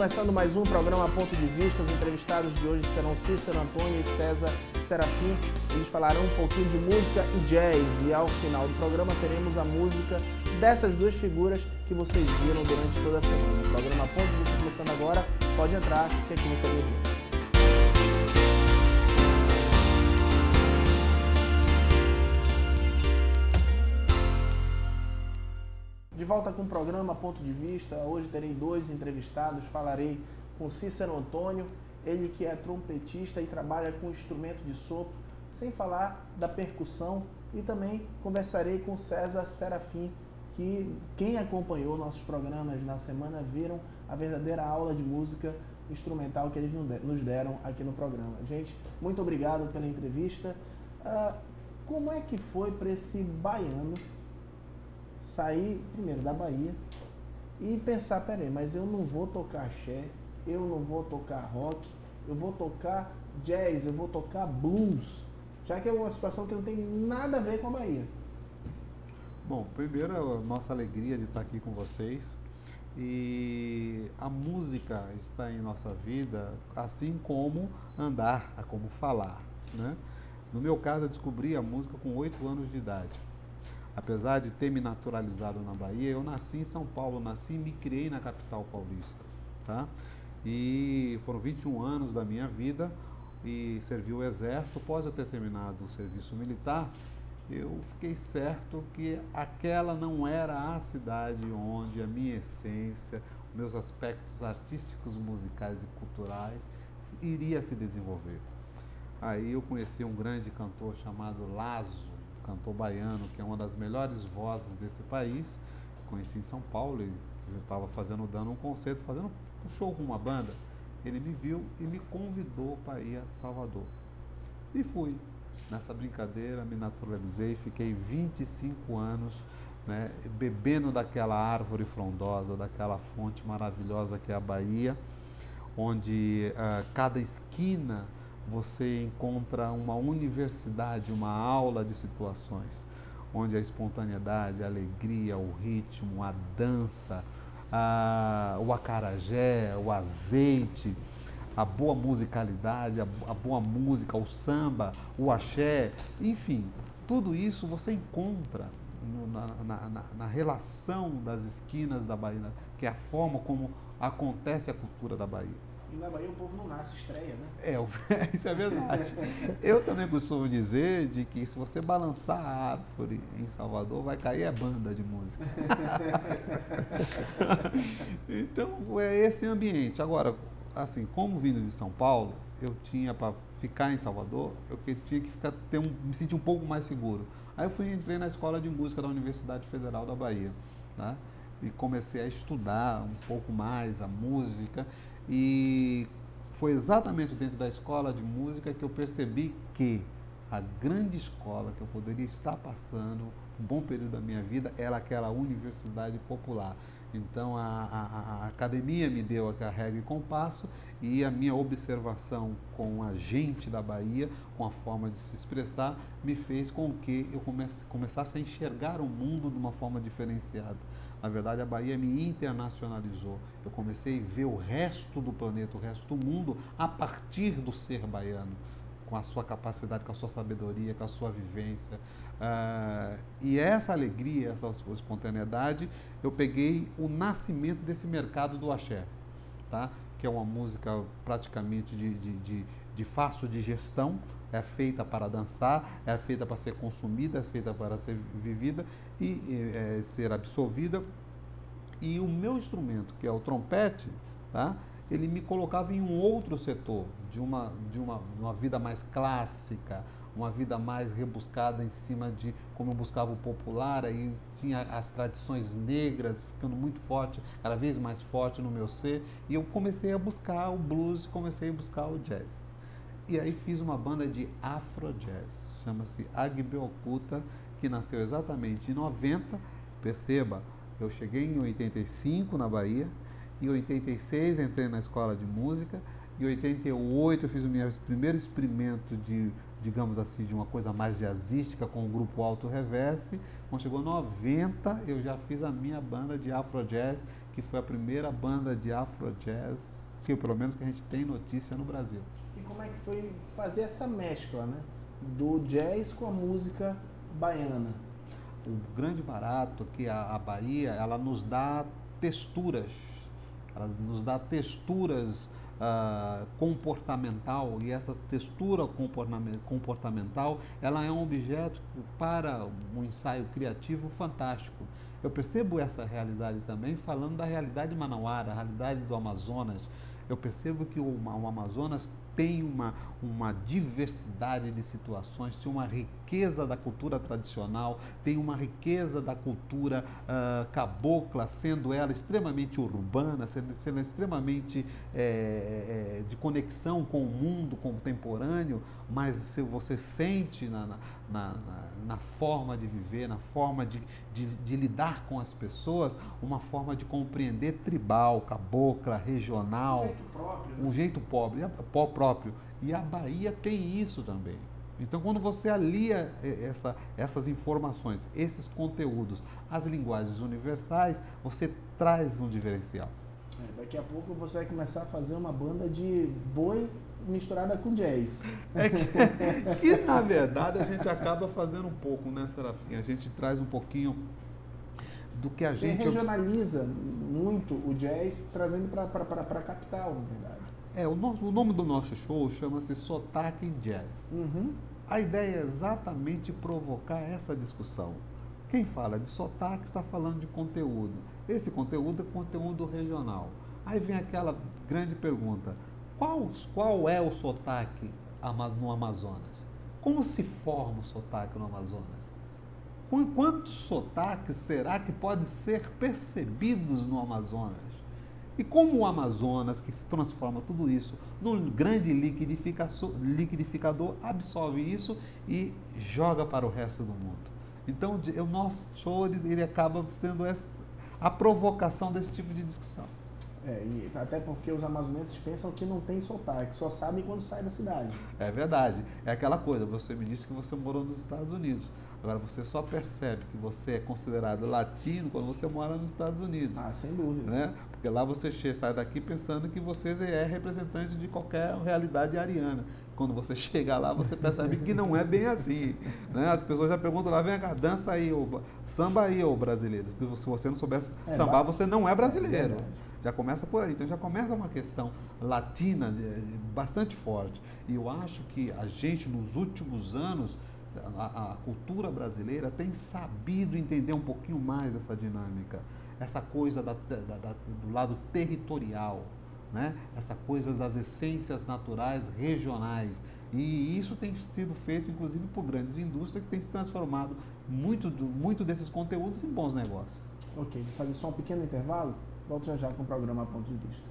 começando mais um programa Ponto de Vista. Os entrevistados de hoje serão Cícero Antônio e César Serafim. Eles falarão um pouquinho de música e jazz. E ao final do programa teremos a música dessas duas figuras que vocês viram durante toda a semana. O programa Ponto de Vista começando agora. Pode entrar, que aqui você vai. De volta com o programa Ponto de Vista. Hoje terei dois entrevistados. Falarei com Cícero Antônio, ele que é trompetista e trabalha com instrumento de sopro, sem falar da percussão. E também conversarei com César Serafim, que quem acompanhou nossos programas na semana viram a verdadeira aula de música instrumental que eles nos deram aqui no programa. Gente, muito obrigado pela entrevista. Como é que foi para esse baiano sair primeiro da Bahia e pensar, peraí, mas eu não vou tocar axé, eu não vou tocar rock, eu vou tocar jazz, eu vou tocar blues, já que é uma situação que não tem nada a ver com a Bahia? Bom, primeiro a nossa alegria de estar aqui com vocês, e a música está em nossa vida assim como andar, como falar, né? No meu caso, eu descobri a música com 8 anos de idade. Apesar de ter me naturalizado na Bahia, eu nasci em São Paulo, nasci e me criei na capital paulista, tá? E foram 21 anos da minha vida e servi o exército. Após eu ter terminado o serviço militar, eu fiquei certo que aquela não era a cidade onde a minha essência, meus aspectos artísticos, musicais e culturais iria se desenvolver. Aí eu conheci um grande cantor chamado Lazo, cantor baiano, que é uma das melhores vozes desse país. Conheci em São Paulo, e eu estava dando um concerto, fazendo um show com uma banda. Ele me viu e me convidou para ir a Salvador. E fui. Nessa brincadeira, me naturalizei, fiquei 25 anos, né, bebendo daquela árvore frondosa, daquela fonte maravilhosa que é a Bahia, onde cada esquina você encontra uma universidade, uma aula de situações, onde a espontaneidade, a alegria, o ritmo, a dança, o acarajé, o azeite, a boa musicalidade, a boa música, o samba, o axé, enfim, tudo isso você encontra na relação das esquinas da Bahia, que é a forma como acontece a cultura da Bahia. E na Bahia o povo não nasce, estreia, né? Isso é verdade. Eu também costumo dizer de que se você balançar a árvore em Salvador, vai cair a banda de música. Então, é esse ambiente. Agora, assim, como vindo de São Paulo, eu tinha para ficar em Salvador, eu tinha que me sentir um pouco mais seguro. Aí eu entrei na Escola de Música da Universidade Federal da Bahia, tá? E comecei a estudar um pouco mais a música. E foi exatamente dentro da escola de música que eu percebi que a grande escola que eu poderia estar passando um bom período da minha vida era aquela universidade popular. Então a academia me deu a regra e compasso, e a minha observação com a gente da Bahia, com a forma de se expressar, me fez com que eu começasse a enxergar o mundo de uma forma diferenciada. Na verdade, a Bahia me internacionalizou. Eu comecei a ver o resto do planeta, o resto do mundo, a partir do ser baiano, com a sua capacidade, com a sua sabedoria, com a sua vivência. E essa alegria, essa espontaneidade, eu peguei o nascimento desse mercado do axé, tá? Que é uma música praticamente de fácil digestão, é feita para dançar, é feita para ser consumida, é feita para ser vivida e ser absorvida. E o meu instrumento, que é o trompete, tá? Ele me colocava em um outro setor, de uma vida mais clássica, uma vida mais rebuscada em cima de como eu buscava o popular. Aí tinha as tradições negras ficando muito forte, cada vez mais forte no meu ser, e eu comecei a buscar o blues, comecei a buscar o jazz. E aí fiz uma banda de afro-jazz, chama-se Agbe Oculta, que nasceu exatamente em 90. Perceba, eu cheguei em 85 na Bahia, em 86 entrei na escola de música, Em 88 eu fiz o meu primeiro experimento de, digamos assim, de uma coisa mais jazzística com o grupo Alto Reverse. Quando chegou 90, eu já fiz a minha banda de Afro Jazz, que foi a primeira banda de Afro Jazz, que pelo menos que a gente tem notícia no Brasil. E como é que foi fazer essa mescla, né? Do jazz com a música baiana? O grande barato que a Bahia, ela nos dá texturas, comportamental, e essa textura comportamental, ela é um objeto para um ensaio criativo fantástico. Eu percebo essa realidade também falando da realidade manauara, a realidade do Amazonas. Eu percebo que o Amazonas tem uma diversidade de situações, tem uma riqueza da cultura tradicional, tem uma riqueza da cultura cabocla, sendo ela extremamente urbana, sendo extremamente de conexão com o mundo contemporâneo, mas se você sente na forma de viver, na forma de lidar com as pessoas, uma forma de compreender tribal, cabocla, regional, um jeito próprio. E a Bahia tem isso também. Então, quando você alia essas informações, esses conteúdos, às linguagens universais, você traz um diferencial. Daqui a pouco você vai começar a fazer uma banda de boi misturada com jazz. Que na verdade a gente acaba fazendo um pouco, né, Serafim? A gente traz um pouquinho do que a gente... Você regionaliza muito o jazz, trazendo para a capital, na verdade. O nome do nosso show chama-se Sotaque em Jazz. Uhum. A ideia é exatamente provocar essa discussão. Quem fala de sotaque está falando de conteúdo. Esse conteúdo é conteúdo regional. Aí vem aquela grande pergunta: qual é o sotaque no Amazonas? Como se forma o sotaque no Amazonas? Quantos sotaques será que podem ser percebidos no Amazonas? E como o Amazonas, que transforma tudo isso num grande liquidificador, absorve isso e joga para o resto do mundo? Então, o nosso show ele acaba sendo a provocação desse tipo de discussão. E até porque os amazonenses pensam que não tem sotaque, só sabem quando sai da cidade. É verdade. É aquela coisa, você me disse que você morou nos Estados Unidos. Agora, você só percebe que você é considerado latino quando você mora nos Estados Unidos. Ah, sem dúvida. Né? Porque lá você sai daqui pensando que você é representante de qualquer realidade ariana. Quando você chega lá, você percebe que não é bem assim. Né? As pessoas já perguntam lá, vem cá, dança aí, samba aí, ô brasileiro. Porque se você não soubesse sambar, você não é brasileiro. Já começa por aí. Então já começa uma questão latina bastante forte. E eu acho que a gente, nos últimos anos, a cultura brasileira tem sabido entender um pouquinho mais dessa dinâmica. Essa coisa do lado territorial. Né? Essa coisa das essências naturais regionais. E isso tem sido feito, inclusive, por grandes indústrias que têm se transformado muito desses conteúdos em bons negócios. Ok, vou fazer só um pequeno intervalo. Volto já com o programa Ponto de Vista.